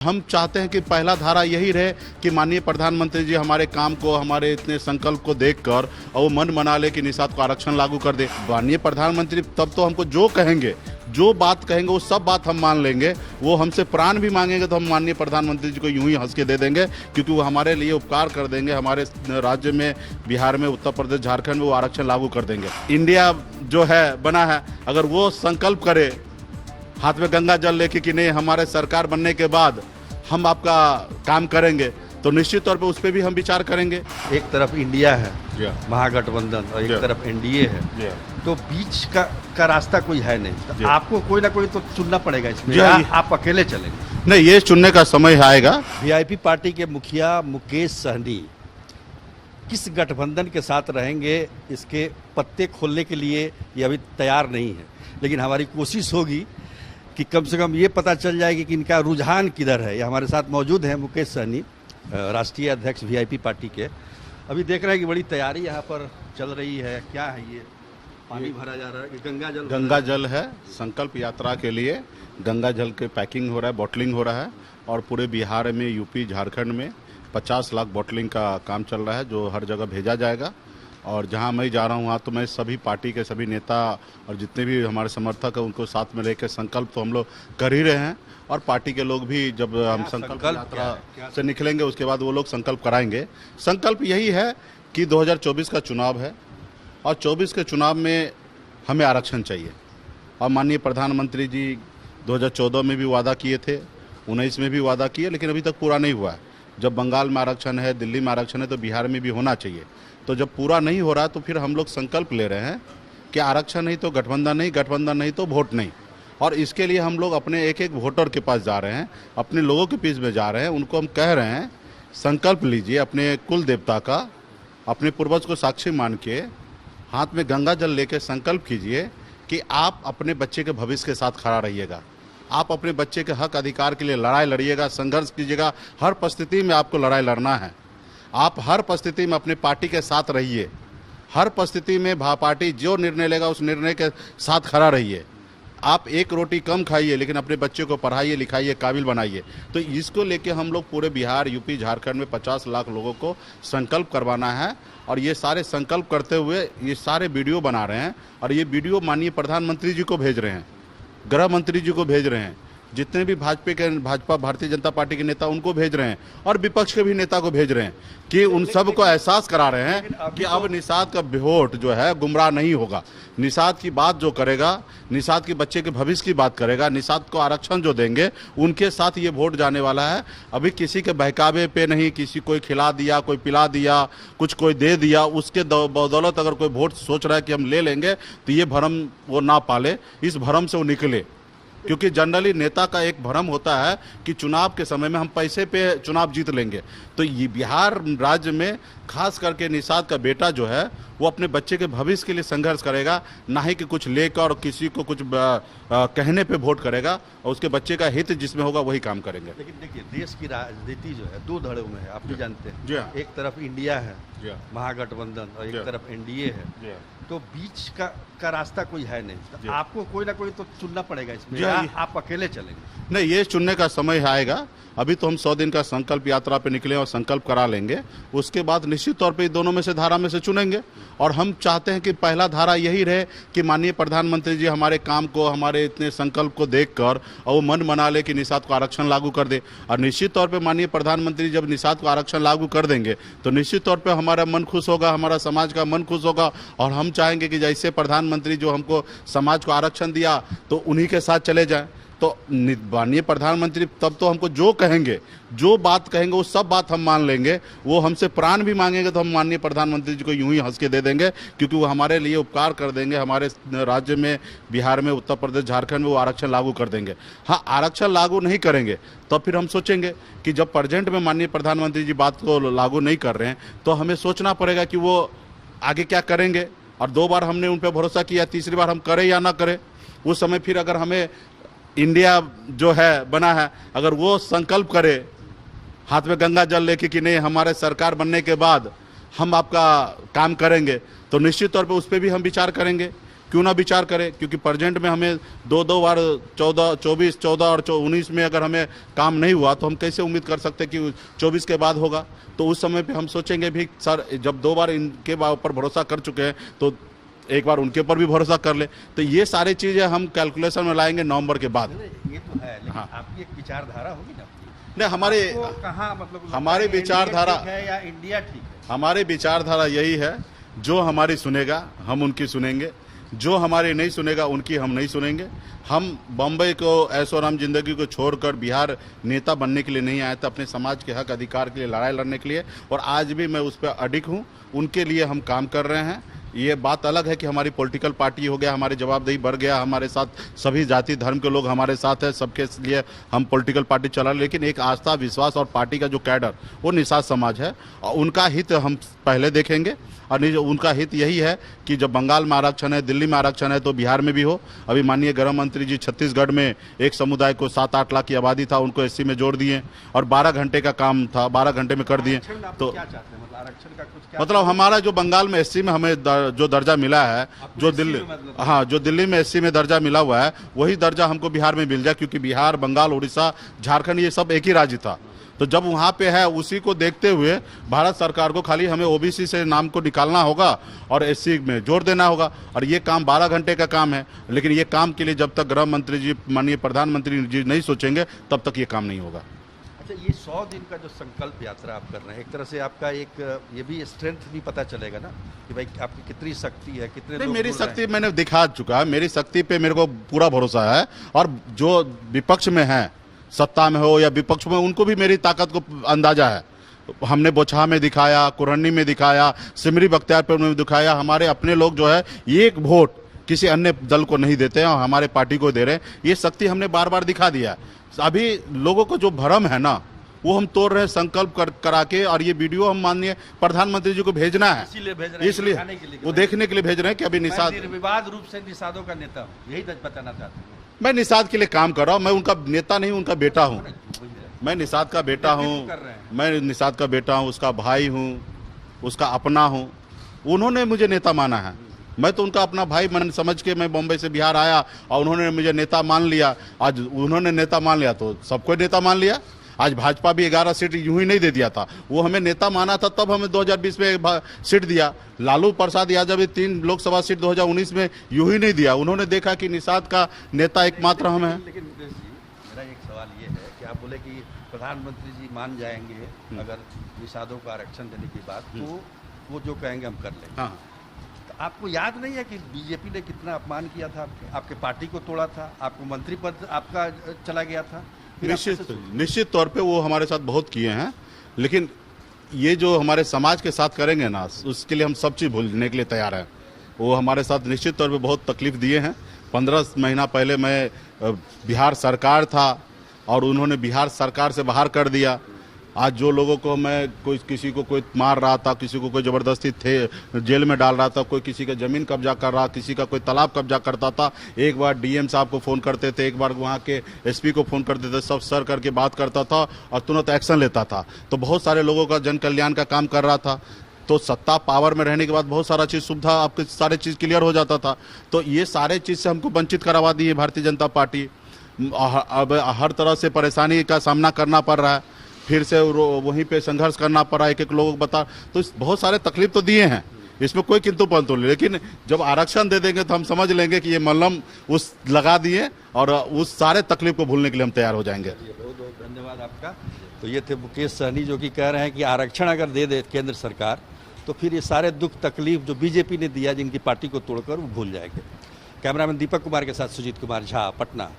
हम चाहते हैं कि पहला धारा यही रहे कि माननीय प्रधानमंत्री जी हमारे काम को, हमारे इतने संकल्प को देखकर और वो मन बना ले कि निषाद को आरक्षण लागू कर दे। माननीय प्रधानमंत्री तब तो हमको जो कहेंगे, जो बात कहेंगे वो सब बात हम मान लेंगे। वो हमसे प्राण भी मांगेंगे तो हम माननीय प्रधानमंत्री जी को यूं ही हंस के दे देंगे, क्योंकि वो हमारे लिए उपकार कर देंगे। हमारे राज्य में, बिहार में, उत्तर प्रदेश, झारखंड में वो आरक्षण लागू कर देंगे। इंडिया जो है बना है, अगर वो संकल्प करे हाथ में गंगा जल लेके कि नहीं हमारे सरकार बनने के बाद हम आपका काम करेंगे, तो निश्चित तौर पे उस पर भी हम विचार करेंगे। एक तरफ इंडिया है महागठबंधन और एक तरफ एनडीए है, तो बीच का रास्ता कोई है नहीं, तो आपको कोई ना कोई तो चुनना पड़ेगा इसमें, आप अकेले चलेंगे? नहीं, ये चुनने का समय आएगा। वीआईपी पार्टी के मुखिया मुकेश सहनी किस गठबंधन के साथ रहेंगे, इसके पत्ते खोलने के लिए ये अभी तैयार नहीं है, लेकिन हमारी कोशिश होगी कि कम से कम ये पता चल जाएगी कि इनका रुझान किधर है। ये हमारे साथ मौजूद हैं मुकेश सहनी, राष्ट्रीय अध्यक्ष वीआईपी पार्टी के। अभी देख रहे हैं कि बड़ी तैयारी यहाँ पर चल रही है। क्या है ये? पानी भरा जा रहा है, गंगा जल है। संकल्प यात्रा के लिए गंगा जल के पैकिंग हो रहा है, बॉटलिंग हो रहा है, और पूरे बिहार में, यूपी, झारखंड में 50 लाख बॉटलिंग का काम चल रहा है, जो हर जगह भेजा जाएगा। और जहां मैं जा रहा हूं वहां तो मैं सभी पार्टी के सभी नेता और जितने भी हमारे समर्थक हैं उनको साथ में लेकर संकल्प तो हम लोग कर ही रहे हैं, और पार्टी के लोग भी जब हम संकल्प यात्रा से निकलेंगे उसके बाद वो लोग संकल्प कराएंगे। संकल्प यही है कि 2024 का चुनाव है, और 24 के चुनाव में हमें आरक्षण चाहिए। और माननीय प्रधानमंत्री जी 2014 में भी वादा किए थे, 19 में भी वादा किए, लेकिन अभी तक पूरा नहीं हुआ है। जब बंगाल में आरक्षण है, दिल्ली में आरक्षण है, तो बिहार में भी होना चाहिए। तो जब पूरा नहीं हो रहा तो फिर हम लोग संकल्प ले रहे हैं कि आरक्षण नहीं तो गठबंधन नहीं, गठबंधन नहीं तो वोट नहीं। और इसके लिए हम लोग अपने एक एक वोटर के पास जा रहे हैं, अपने लोगों के बीच में जा रहे हैं। उनको हम कह रहे हैं संकल्प लीजिए अपने कुल देवता का, अपने पूर्वज को साक्षी मान के हाथ में गंगा जल लेके संकल्प कीजिए कि आप अपने बच्चे के भविष्य के साथ खड़ा रहिएगा। आप अपने बच्चे के हक अधिकार के लिए लड़ाई लड़िएगा, संघर्ष कीजिएगा। हर परिस्थिति में आपको लड़ाई लड़ना है। आप हर परिस्थिति में अपने पार्टी के साथ रहिए। हर परिस्थिति में पार्टी जो निर्णय लेगा उस निर्णय के साथ खड़ा रहिए। आप एक रोटी कम खाइए, लेकिन अपने बच्चे को पढ़ाइए, लिखाइए, काबिल बनाइए। तो इसको लेके हम लोग पूरे बिहार, यूपी, झारखंड में 50 लाख लोगों को संकल्प करवाना है। और ये सारे संकल्प करते हुए ये सारे वीडियो बना रहे हैं, और ये वीडियो माननीय प्रधानमंत्री जी को भेज रहे हैं, गृह मंत्री जी को भेज रहे हैं, जितने भी भाजपा भारतीय जनता पार्टी के नेता उनको भेज रहे हैं, और विपक्ष के भी नेता को भेज रहे हैं, कि उन सब को एहसास करा रहे हैं कि अब निषाद का वोट जो है गुमराह नहीं होगा। निषाद की बात जो करेगा, निषाद के बच्चे के भविष्य की बात करेगा, निषाद को आरक्षण जो देंगे उनके साथ ये वोट जाने वाला है। अभी किसी के बहकावे पे नहीं, किसी कोई खिला दिया, कोई पिला दिया, कुछ कोई दे दिया, उसके बदौलत अगर कोई वोट सोच रहा है कि हम ले लेंगे, तो ये भ्रम वो ना पाले, इस भ्रम से वो निकले। क्योंकि जनरली नेता का एक भ्रम होता है कि चुनाव के समय में हम पैसे पे चुनाव जीत लेंगे। तो ये बिहार राज्य में खास करके निषाद का बेटा जो है वो अपने बच्चे के भविष्य के लिए संघर्ष करेगा, ना ही कि कुछ लेकर और किसी को कुछ कहने पे वोट करेगा, और उसके बच्चे का हित जिसमें होगा वही काम करेंगे। लेकिन देखिए, देश की राजनीति जो है 2 धड़ों में है, आप भी जानते हैं। एक तरफ इंडिया है महागठबंधन और एक तरफ एनडीए है, तो बीच का रास्ता कोई है नहीं, तो आपको कोई ना कोई तो चुनना पड़ेगा इसमें, आप अकेले चलेंगे? नहीं, ये चुनने का समय आएगा। अभी तो हम 100 दिन का संकल्प यात्रा पे निकले और संकल्प करा लेंगे। उसके बाद निश्चित तौर पे दोनों में से धारा में से चुनेंगे। और हम चाहते हैं कि पहला धारा यही रहे कि माननीय प्रधानमंत्री जी हमारे काम को, हमारे इतने संकल्प को देखकर और वो मन बना ले कि निषाद को आरक्षण लागू कर दे। और निश्चित तौर पे माननीय प्रधानमंत्री जब निषाद को आरक्षण लागू कर देंगे तो निश्चित तौर पे हमारा मन खुश होगा, हमारा समाज का मन खुश होगा। और हम चाहेंगे कि जैसे प्रधानमंत्री जो हमको समाज को आरक्षण दिया तो उन्हीं के साथ चले जाएं। तो माननीय प्रधानमंत्री तब तो हमको जो कहेंगे, जो बात कहेंगे वो सब बात हम मान लेंगे। वो हमसे प्राण भी मांगेंगे तो हम माननीय प्रधानमंत्री जी को यूं ही हंस के दे देंगे, क्योंकि वो हमारे लिए उपकार कर देंगे। हमारे राज्य में, बिहार में, उत्तर प्रदेश, झारखंड में वो आरक्षण लागू कर देंगे। हाँ, आरक्षण लागू नहीं करेंगे तो फिर हम सोचेंगे कि जब प्रेजेंट में माननीय प्रधानमंत्री जी बात को लागू नहीं कर रहे हैं तो हमें सोचना पड़ेगा कि वो आगे क्या करेंगे। और 2 बार हमने उन पर भरोसा किया, तीसरी बार हम करें या ना करें। उस समय फिर अगर हमें इंडिया जो है बना है, अगर वो संकल्प करे हाथ में गंगा जल लेके कि नहीं हमारे सरकार बनने के बाद हम आपका काम करेंगे, तो निश्चित तौर पे उस पर भी हम विचार करेंगे। क्यों ना विचार करें, क्योंकि प्रेजेंट में हमें दो बार 24, 14 और 19 में अगर हमें काम नहीं हुआ तो हम कैसे उम्मीद कर सकते कि 24 के बाद होगा। तो उस समय पे हम सोचेंगे भी सर जब 2 बार इनके ऊपर भरोसा कर चुके हैं तो एक बार उनके ऊपर भी भरोसा कर ले। तो ये सारी चीज़ें हम कैलकुलेशन में लाएंगे नवंबर के बाद। ये तो है, लेकिन हाँ। आपकी एक विचारधारा होगी ना, नहीं हमारे कहाँ मतलब हमारी विचारधारा है या इंडिया ठीक है? हमारी विचारधारा यही है, जो हमारी सुनेगा हम उनकी सुनेंगे, जो हमारी नहीं सुनेगा उनकी हम नहीं सुनेंगे। हम बम्बई को ऐशोआराम जिंदगी को छोड़कर बिहार नेता बनने के लिए नहीं आए थे, अपने समाज के हक अधिकार के लिए लड़ाई लड़ने के लिए, और आज भी मैं उस पर अडिग हूँ। उनके लिए हम काम कर रहे हैं। ये बात अलग है कि हमारी पॉलिटिकल पार्टी हो गया, हमारी जवाबदेही बढ़ गया, हमारे साथ सभी जाति धर्म के लोग हमारे साथ हैं, सबके लिए हम पॉलिटिकल पार्टी चला, लेकिन एक आस्था विश्वास और पार्टी का जो कैडर वो निषाद समाज है, और उनका हित हम पहले देखेंगे। और उनका हित यही है कि जब बंगाल में आरक्षण है, दिल्ली में आरक्षण है, तो बिहार में भी हो। अभी माननीय गृह मंत्री जी छत्तीसगढ़ में एक समुदाय को 7-8 लाख की आबादी था, उनको एससी में जोड़ दिए और 12 घंटे का काम था, 12 घंटे में कर दिए। तो क्या चाहते हैं, मतलब आरक्षण का कुछ क्या मतलब हमारा जो बंगाल में एससी में हमें जो दर्जा मिला है, जो दिल्ली हाँ जो दिल्ली में एससी में दर्जा मिला हुआ है, वही दर्जा हमको बिहार में मिल जाए, क्योंकि बिहार, बंगाल, उड़ीसा, झारखंड ये सब एक ही राज्य था। तो जब वहाँ पे है, उसी को देखते हुए भारत सरकार को खाली हमें ओबीसी से नाम को निकालना होगा और एससी में जोड़ देना होगा। और ये काम 12 घंटे का काम है, लेकिन ये काम के लिए जब तक गृह मंत्री जी, माननीय प्रधानमंत्री जी नहीं सोचेंगे तब तक ये काम नहीं होगा। अच्छा, ये 100 दिन का जो संकल्प यात्रा आप कर रहे हैं, एक तरह से आपका एक ये भी स्ट्रेंथ भी पता चलेगा ना कि भाई आपकी कितनी शक्ति है, कितने नहीं, लोग मेरी जुड़ रहे हैं। शक्ति मैंने दिखा चुका है, मेरी शक्ति पे मेरे को पूरा भरोसा है। और जो विपक्ष में है, सत्ता में हो या विपक्ष में, उनको भी मेरी ताकत को अंदाजा है। हमने बोचहा में दिखाया, कुरहनी में दिखाया, सिमरी बख्तियारपुर में दिखाया। हमारे अपने लोग जो है एक वोट किसी अन्य दल को नहीं देते हैं और हमारे पार्टी को दे रहे हैं। ये शक्ति हमने बार बार दिखा दिया। अभी लोगों को जो भ्रम है ना, वो हम तोड़ रहे हैं संकल्प करा के। और ये वीडियो हम माननीय प्रधानमंत्री जी को भेजना है, इसीलिए भेज रहे हैं, इसलिए दिखाने के लिए। वो देखने के लिए भेज रहे हैं कि अभी निषाद, निर्विवाद रूप से निषादों का नेता हूँ, यही बताना चाहते हैं। मैं निषाद के लिए काम कर रहा हूँ। मैं उनका नेता नहीं, उनका बेटा हूँ। मैं निषाद का बेटा हूँ, मैं निषाद का बेटा हूँ, उसका भाई हूँ, उसका अपना हूँ। उन्होंने मुझे नेता माना है, मैं तो उनका अपना भाई मन समझ के मैं बॉम्बे से बिहार आया और उन्होंने मुझे नेता मान लिया। आज उन्होंने नेता मान लिया तो सबको नेता मान लिया। आज भाजपा भी 11 सीट यूं ही नहीं दे दिया था, वो हमें नेता माना था, तब हमें 2020 में सीट दिया। लालू प्रसाद यादव भी 3 लोकसभा सीट 2019 में यूं ही नहीं दिया। उन्होंने देखा कि निषाद का नेता एकमात्र हम हैं। लेकिन मुकेश जी, मेरा एक सवाल ये है कि आप बोले कि प्रधानमंत्री जी मान जाएंगे अगर निषादों को आरक्षण देने की बात, तो वो जो कहेंगे हम कर लेंगे। हाँ, तो आपको याद नहीं है कि बीजेपी ने कितना अपमान किया था, आपके पार्टी को तोड़ा था, आपको मंत्री पद आपका चला गया था। निश्चित तौर पे वो हमारे साथ बहुत किए हैं, लेकिन ये जो हमारे समाज के साथ करेंगे ना, उसके लिए हम सब चीज़ भूलने के लिए तैयार हैं। वो हमारे साथ निश्चित तौर पे बहुत तकलीफ दिए हैं। 15 महीना पहले मैं बिहार सरकार था और उन्होंने बिहार सरकार से बाहर कर दिया। आज जो लोगों को मैं किसी को कोई मार रहा था, किसी को कोई ज़बरदस्ती जेल में डाल रहा था, कोई किसी का ज़मीन कब्जा कर रहा, किसी का कोई तालाब कब्जा करता था, एक बार डीएम साहब को फ़ोन करते थे, एक बार वहाँ के एसपी को फ़ोन करते थे, सब सर करके बात करता था और तुरंत एक्शन लेता था। तो बहुत सारे लोगों का जन कल्याण का काम कर रहा था। तो सत्ता पावर में रहने के बाद बहुत सारा चीज़ सुविधा, आपके सारे चीज़ क्लियर हो जाता था। तो ये सारे चीज़ से हमको वंचित करवा दी है भारतीय जनता पार्टी। अब हर तरह से परेशानी का सामना करना पड़ रहा है, फिर से वहीं पे संघर्ष करना पड़ा, एक लोगों को बता। तो बहुत सारे तकलीफ तो दिए हैं, इसमें कोई किंतु परंतु नहीं। लेकिन जब आरक्षण दे देंगे तो हम समझ लेंगे कि ये मल्लम उस लगा दिए और उस सारे तकलीफ को भूलने के लिए हम तैयार हो जाएंगे। बहुत बहुत धन्यवाद आपका। तो ये थे मुकेश सहनी, जो कि कह रहे हैं कि आरक्षण अगर दे दे केंद्र सरकार, तो फिर ये सारे दुख तकलीफ जो बीजेपी ने दिया जिनकी पार्टी को तोड़कर, वो भूल जाएंगे। कैमरामैन दीपक कुमार के साथ सुजीत कुमार झा, पटना।